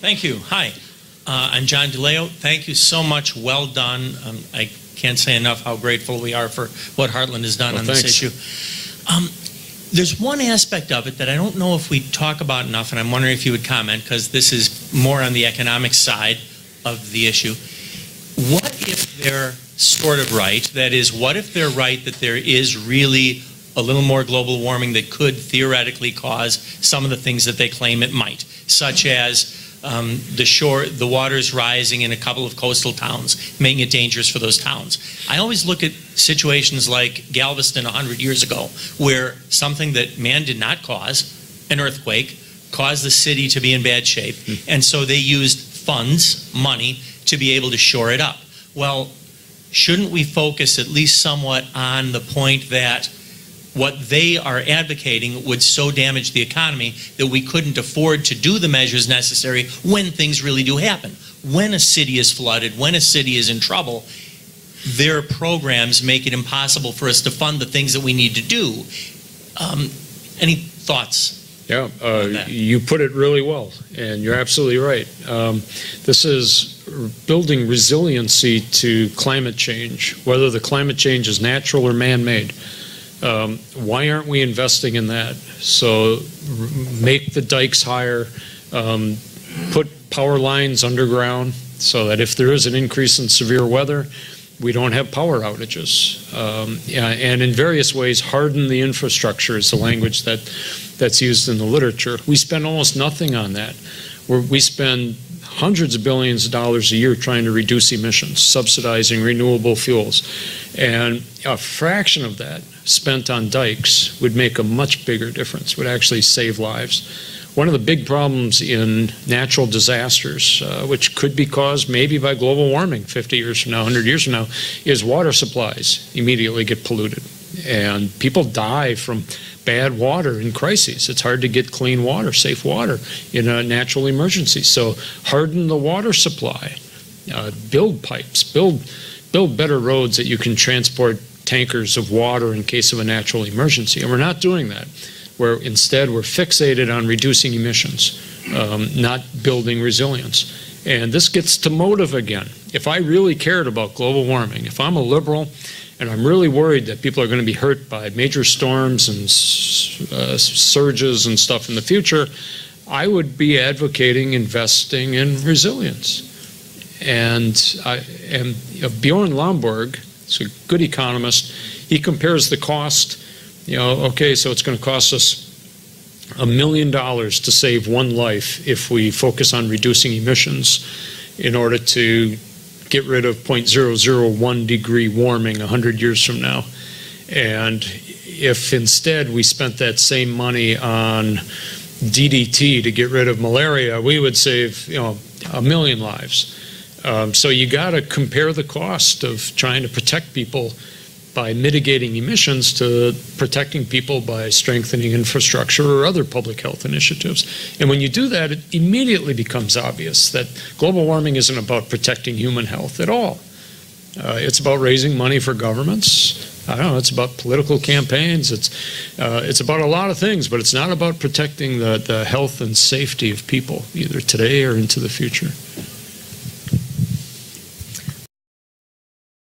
Thank you. Hi, I'm John DeLeo. Thank you so much. Well done. I can't say enough how grateful we are for what Heartland has done on this issue. There's one aspect of it that I don't know if we talk about enough, and I'm wondering if you would comment, because this is more on the economic side of the issue. What if they're sort of right? That is, what if they're right that there is really a little more global warming that could theoretically cause some of the things that they claim it might, such as the waters rising in a couple of coastal towns, making it dangerous for those towns. I always look at situations like Galveston 100 years ago, where something that man did not cause, an earthquake, caused the city to be in bad shape, and so they used funds, money, to be able to shore it up. Well, shouldn't we focus at least somewhat on the point that what they are advocating would so damage the economy that we couldn't afford to do the measures necessary when things really do happen? When a city is flooded, when a city is in trouble, their programs make it impossible for us to fund the things that we need to do. Any thoughts? Yeah, you put it really well, and you're absolutely right. This is building resiliency to climate change, whether the climate change is natural or man-made. Why aren't we investing in that? So make the dikes higher, put power lines underground so that if there is an increase in severe weather, we don't have power outages. And in various ways, harden the infrastructure is the language that's used in the literature. We spend almost nothing on that. We spend hundreds of billions of dollars a year trying to reduce emissions, subsidizing renewable fuels. And a fraction of that spent on dikes would make a much bigger difference, would actually save lives. One of the big problems in natural disasters, which could be caused maybe by global warming 50 years from now, 100 years from now, is water supplies immediately get polluted. And people die from bad water in crises. It's hard to get clean water, safe water in a natural emergency. So harden the water supply, build pipes, build better roads that you can transport tankers of water in case of a natural emergency. And we're not doing that. Instead we're fixated on reducing emissions, not building resilience. And this gets to motive again. If I really cared about global warming, if I'm a liberal and I'm really worried that people are going to be hurt by major storms and surges and stuff in the future, I would be advocating investing in resilience. And Bjorn Lomborg, he's a good economist, he compares the cost, okay, so it's going to cost us $1 million to save one life if we focus on reducing emissions in order to get rid of 0.001 degree warming 100 years from now. And if instead we spent that same money on DDT to get rid of malaria, we would save 1 million lives. So you got to compare the cost of trying to protect people by mitigating emissions to protecting people by strengthening infrastructure or other public health initiatives. And when you do that, it immediately becomes obvious that global warming isn't about protecting human health at all. It's about raising money for governments. I don't know, it's about political campaigns. It's about a lot of things, but it's not about protecting the health and safety of people, either today or into the future.